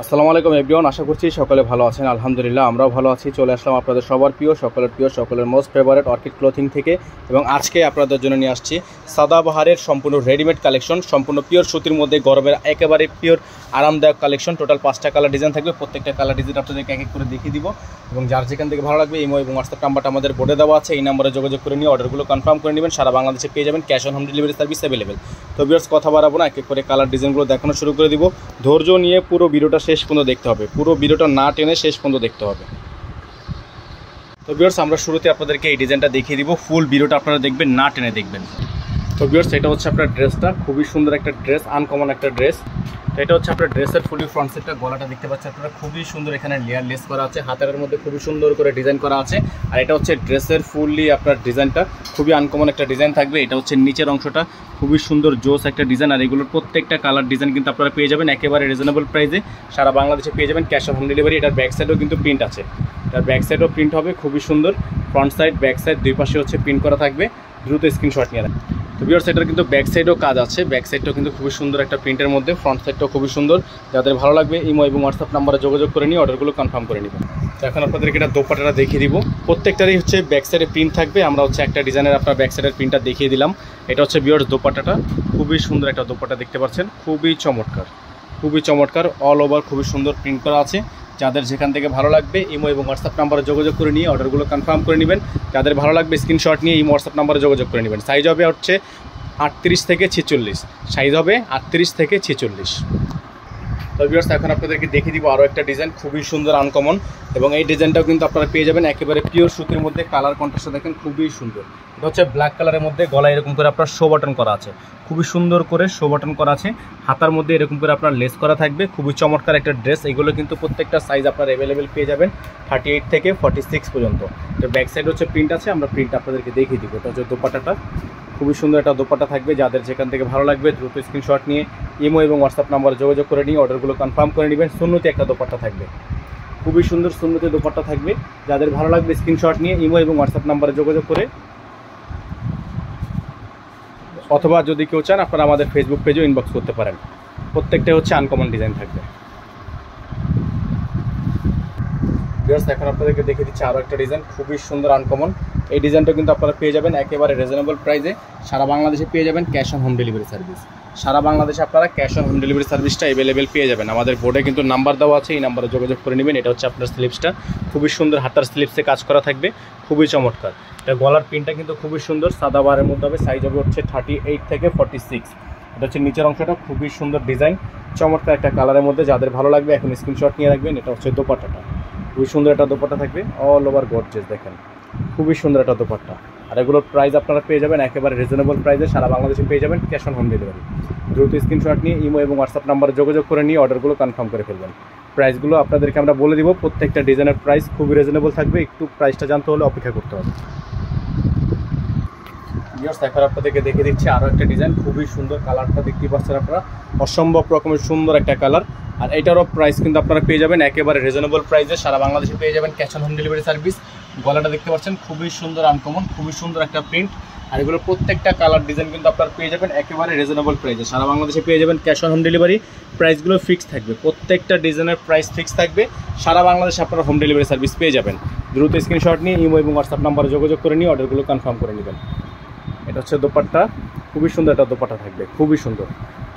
আসসালামু আলাইকুম এভরিওয়ান, আশা করছি সকলে ভালো আছেন। আলহামদুলিল্লাহ আমরাও ভালো আছি। চলে আসলাম আপনাদের সবার প্রিয় সকলের মোস্ট ফেভারিট অর্কিড ক্লোথিং থেকে, এবং আজকে আপনাদের জন্য নিয়ে আসছি সাদাবাহারের সম্পূর্ণ রেডিমেড কালেকশন, সম্পূর্ণ পিওর সুতির মধ্যে গরমের একেবারে পিওর আরামদায়ক কালেকশন। টোটাল 5টা কালার ডিজাইন থাকবে, প্রত্যেকটা কালার ডিজাইন আপনাদেরকে এক এক করে দেখিয়ে দিব, এবং যার যেখান থেকে ভালো লাগবে ইমো এবং হোয়াটসঅ্যাপ নাম্বারটা আমাদের বোর্ডে দেওয়া আছে, এই নাম্বারে যোগাযোগ করে নিয়ে অর্ডারগুলো কনফার্ম করে নেবেন। সারা বাংলাদেশে পেয়ে যাবেন cash on home delivery service available. তো ভিউয়ার্স, কথা বাড়াবো না, এক এক করে কালার ডিজাইনগুলো দেখানো শুরু করে দিব। ধৈর্য নিয়ে পুরো ভিডিওটা শেষ পর্যন্ত দেখতে হবে, পুরো ভিডিওটা না টেনে শেষ পর্যন্ত দেখতে হবে। তো ভিউয়ার্স, আমরা শুরুতে আপনাদেরকে এই ডিজাইনটা দেখিয়ে দিব, ফুল ভিডিওটা আপনারা দেখবেন, না টেনে দেখবেন। তো ভিউয়ার্স, এটা হচ্ছে আপনার ড্রেসটা, খুবই সুন্দর একটা ড্রেস, আনকমন একটা ড্রেস। তো এটা হচ্ছে আপনার ড্রেসের ফুলি ফ্রন্ট সেটটা, গলাটা দেখতে পাচ্ছেন আপনারা, খুবই সুন্দর এখানে লেয়ার লেস করা আছে, হাতের মধ্যে খুবই সুন্দর করে ডিজাইন করা আছে। আর এটা হচ্ছে ড্রেসের ফুললি আপনার ডিজাইনটা, খুবই আনকমন একটা ডিজাইন থাকবে। এটা হচ্ছে নিচের অংশটা, খুবই সুন্দর জোস একটা ডিজাইন। আর এগুলোর প্রত্যেকটা কালার ডিজাইন কিন্তু আপনারা পেয়ে যাবেন একেবারে রিজনেবল প্রাইসে, সারা বাংলাদেশে পেয়ে যাবেন ক্যাশ অন হোম ডেলিভারি। এটার ব্যাক সাইডেও কিন্তু প্রিন্ট আছে, এটার ব্যাক সাইডেও প্রিন্ট হবে, খুবই সুন্দর। ফ্রন্ট সাইড ব্যাক সাইড দুই পাশে হচ্ছে প্রিন্ট করা থাকবে, দ্রুত স্ক্রিনশট নিয়ে রাখবেন। তো ভিউয়ার্স, এটার কিন্তু ব্যাক সাইডেও কাজ আছে, ব্যাক সাইডটাও কিন্তু খুবই সুন্দর একটা প্রিন্টের মধ্যে, ফ্রন্ট সাইডটাও খুবই সুন্দর। যাদের ভালো লাগবে ইমো এবং হোয়াটসঅ্যাপ নাম্বারে যোগাযোগ করে নিয়ে অর্ডারগুলো কনফার্ম করে নেবেন। তো এখন আপনাদেরকে এটা দোপাট্টাটা দেখিয়ে দিব, প্রত্যেকটারই হচ্ছে ব্যাক সাইডে প্রিন্ট থাকবে। আমরা হচ্ছে একটা ডিজাইনের আপনার ব্যাক সাইডের প্রিন্টটা দেখিয়ে দিলাম। এটা হচ্ছে ভিউয়ার্স দোপাট্টাটা, খুবই সুন্দর একটা দোপাট্টা দেখতে পাচ্ছেন, খুবই চমৎকার, খুবই চমৎকার। অল ওভার খুবই সুন্দর প্রিন্ট করা আছে। যাদের যেখান থেকে ভালো লাগবে ইমো এবং হোয়াটসঅ্যাপ নাম্বারে যোগাযোগ করে নিয়ে অর্ডারগুলো কনফার্ম করে নেবেন। যাদের ভালো লাগবে স্ক্রিনশট নিয়ে ইমো হোয়াটসঅ্যাপ নাম্বারে যোগাযোগ করে নেবেন। সাইজ হবে হচ্ছে 38 থেকে 46, সাইজ হবে 38 থেকে 46। তো ভিউয়ার্স, এখন আপনাদেরকে দেখিয়ে দিব আরও একটা ডিজাইন, খুবই সুন্দর আনকমন, এবং এই ডিজাইনটাও কিন্তু আপনারা পেয়ে যাবেন একেবারে পিওর সুতির মধ্যে। কালার কন্ট্রাস্টটা দেখেন খুবই সুন্দর। এটা হচ্ছে ব্ল্যাক কালারের মধ্যে, গলায় এরকম করে আপনার শো বাটন করা আছে, খুবই সুন্দর করে শো বাটন করা আছে। হাতার মধ্যে এরকম করে আপনার লেস করা থাকবে, খুবই চমৎকার একটা ড্রেস। এগুলো কিন্তু প্রত্যেকটা সাইজ আপনার অ্যাভেলেবেল পেয়ে যাবেন 38 থেকে 46 পর্যন্ত। তো ব্যাক সাইড হচ্ছে প্রিন্ট আছে, আমরা প্রিন্ট আপনাদেরকে দেখিয়ে দিব। এটা হচ্ছে দোপাট্টাটা, খুবই সুন্দর একটা দোপাট্টা থাকবে। যাদের যেখান থেকে ভালো লাগবে দ্রুত স্ক্রিনশট নিয়ে ইমো এবং হোয়াটসঅ্যাপ নাম্বারে যোগাযোগ করে নিয়ে অর্ডারগুলো কনফার্ম করে নেবেন। সুন্নতি একটা দোপাট্টা থাকবে, খুবই সুন্দর সুন্নতি দোপাট্টা থাকবে। যাদের ভালো লাগবে স্ক্রিনশট নিয়ে ইমো এবং হোয়াটসঅ্যাপ নাম্বারে যোগাযোগ করে, অথবা যদি কেউ চান আপনারা আমাদের ফেসবুক পেজেও ইনবক্স করতে পারেন। প্রত্যেকটাই হচ্ছে আনকমন ডিজাইন থাকবে। ভিউয়ার্স, এখন আপনাদেরকে দেখে দিচ্ছি আরও একটা ডিজাইন, খুবই সুন্দর আনকমন। এই ডিজাইনটা কিন্তু আপনারা পেয়ে যাবেন একেবারে রিজনেবল প্রাইসে, সারা বাংলাদেশে পেয়ে যাবেন cash on home delivery service. সারা বাংলাদেশে আপনারা ক্যাশ অন হোম ডেলিভারি সার্ভিসটা অ্যাভেলেবেল পেয়ে যাবেন। আমাদের বোর্ডে কিন্তু নাম্বার দেওয়া আছে, এই নাম্বারে যোগাযোগ করে নেবেন। এটা হচ্ছে আপনার স্লিপসটা, খুবই সুন্দর, হাতার স্লিপসে কাজ করা থাকবে, খুবই চমৎকার। এটা গলার প্রিন্টটা কিন্তু খুবই সুন্দর, সাদা বারের মধ্যে হবে। সাইজ হবে হচ্ছে 38 থেকে 46। এটা হচ্ছে নিচের অংশটা, খুবই সুন্দর ডিজাইন, চমৎকার একটা কালারের মধ্যে। যাদের ভালো লাগবে এখন স্ক্রিনশট নিয়ে রাখবেন। এটা হচ্ছে দোপাট্টাটা, খুবই সুন্দর একটা দোপাট্টা থাকবে, অল ওভার গর্জিয়াস দেখেন, খুবই সুন্দর একটা দোপাট্টা। আর এগুলোর প্রাইস আপনারা পেয়ে যাবেন একেবারে রিজনেবল প্রাইসে, সারা বাংলাদেশে পেয়ে যাবেন ক্যাশ অন হোম ডেলিভারি। দ্রুত স্ক্রিনশট নিয়ে ইমো এবং হোয়াটসঅ্যাপ নাম্বারে যোগাযোগ করে নিয়ে অর্ডারগুলো কনফার্ম করে ফেলবেন। প্রাইসগুলো আপনাদেরকে আমরা বলে দিব, প্রত্যেকটা ডিজাইনের প্রাইস খুবই রিজনেবল থাকবে, একটু প্রাইসটা জানতে হলে অপেক্ষা করতে হবে। ভিউয়ার্স, এখন আপনাদেরকে দেখে দিচ্ছি আরও একটা ডিজাইন, খুবই সুন্দর। কালারটা দেখতে পাচ্ছেন আপনারা, অসম্ভব রকমের সুন্দর একটা কালার। আর এটারও প্রাইস কিন্তু আপনারা পেয়ে যাবেন একেবারে রিজনেবল প্রাইসে, সারা বাংলাদেশে পেয়ে যাবেন cash on home delivery service. গলাটা দেখতে পাচ্ছেন খুবই সুন্দর আনকমন, খুবই সুন্দর একটা প্রিন্ট। আর এগুলো প্রত্যেকটা কালার ডিজাইন কিন্তু আপনারা পেয়ে যাবেন একেবারে রিজনেবল প্রাইসে, সারা বাংলাদেশে পেয়ে যাবেন ক্যাশ অন হোম ডেলিভারি। প্রাইসগুলো ফিক্স থাকবে, প্রত্যেকটা ডিজাইনের প্রাইস ফিক্স থাকবে, সারা বাংলাদেশে আপনারা হোম ডেলিভারি সার্ভিস পেয়ে যাবেন। দ্রুত স্ক্রিনশট নিয়ে ইমো এবং হোয়াটসঅ্যাপ নাম্বারে যোগাযোগ করে নিয়ে অর্ডারগুলো কনফার্ম করে নেবেন। এটা হচ্ছে দোপাট্টা, খুবই সুন্দর একটা দোপাট্টা থাকবে, খুবই সুন্দর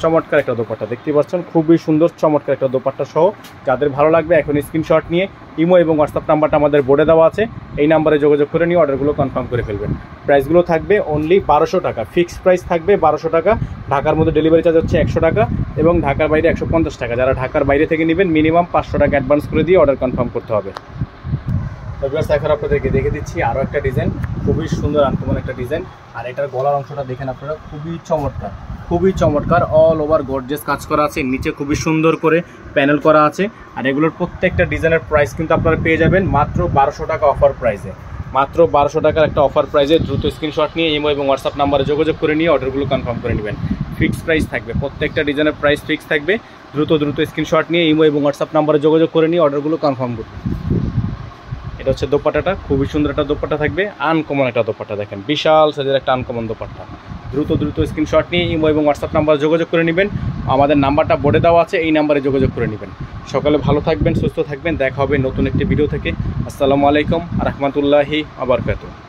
চমৎকার একটা দোপাট্টা দেখতে পাচ্ছেন, খুবই সুন্দর চমৎকার একটা দোপাট্টা সহ। যাদের ভালো লাগবে এখন স্ক্রিনশট নিয়ে ইমো এবং হোয়াটসঅ্যাপ নাম্বারটা আমাদের বোর্ডে দেওয়া আছে, এই নাম্বারে যোগাযোগ করে নিয়ে অর্ডারগুলো কনফার্ম করে ফেলবেন। প্রাইসগুলো থাকবে অনলি 1200 টাকা, ফিক্সড প্রাইস থাকবে 1200 টাকা। ঢাকার মধ্যে ডেলিভারি চার্জ হচ্ছে 100 টাকা, এবং ঢাকার বাইরে 150 টাকা। যারা ঢাকার বাইরে থেকে নেবেন মিনিমাম 500 টাকা অ্যাডভান্স করে দিয়ে অর্ডার কনফার্ম করতে হবে। তো ভিউয়ার্স, এখন আপনাদেরকে দেখে দিচ্ছি আরও একটা ডিজাইন, খুবই সুন্দর আনকমন একটা ডিজাইন। আর এটার গলার অংশটা দেখেন আপনারা, খুবই চমৎকার, খুবই চমৎকার। অল ওভার গর্জিয়াস কাজ করা আছে, নিচে খুবই সুন্দর করে প্যানেল করা আছে। আর এগুলোর প্রত্যেকটা ডিজাইনের প্রাইস কিন্তু আপনারা পেয়ে যাবেন মাত্র 1200 টাকা অফার প্রাইসে, মাত্র 1200 টাকার একটা অফার প্রাইসে। দ্রুত স্ক্রিনশট নিয়ে ইমো এবং হোয়াটসঅ্যাপ নাম্বারে যোগাযোগ করে নিয়ে অর্ডারগুলো কনফার্ম করে নেবেন। ফিক্সড প্রাইস থাকবে, প্রত্যেকটা ডিজাইনের প্রাইস ফিক্স থাকবে। দ্রুত স্ক্রিনশট নিয়ে ইমো এবং হোয়াটসঅ্যাপ নাম্বারে যোগাযোগ করে নিয়ে অর্ডারগুলো কনফার্ম করবেন। এটা হচ্ছে দোপাট্টাটা, খুবই সুন্দর একটা দোপাট্টা থাকবে, আনকমন একটা দোপাট্টা দেখেন, বিশাল সাইজের একটা আনকমন দোপাট্টা, দ্রুত স্ক্রিনশট নিয়ে ইমো এবং হোয়াটসঅ্যাপ নাম্বার যোগাযোগ করে নেবেন। আমাদের নাম্বারটা বোর্ডে দেওয়া আছে, এই নাম্বারে যোগাযোগ করে নেবেন। সকালে ভালো থাকবেন, সুস্থ থাকবেন। দেখা হবে নতুন একটি ভিডিও থেকে। আসসালামু আলাইকুম রাহমাতুল্লাহি ওয়া বারাকাতুহু।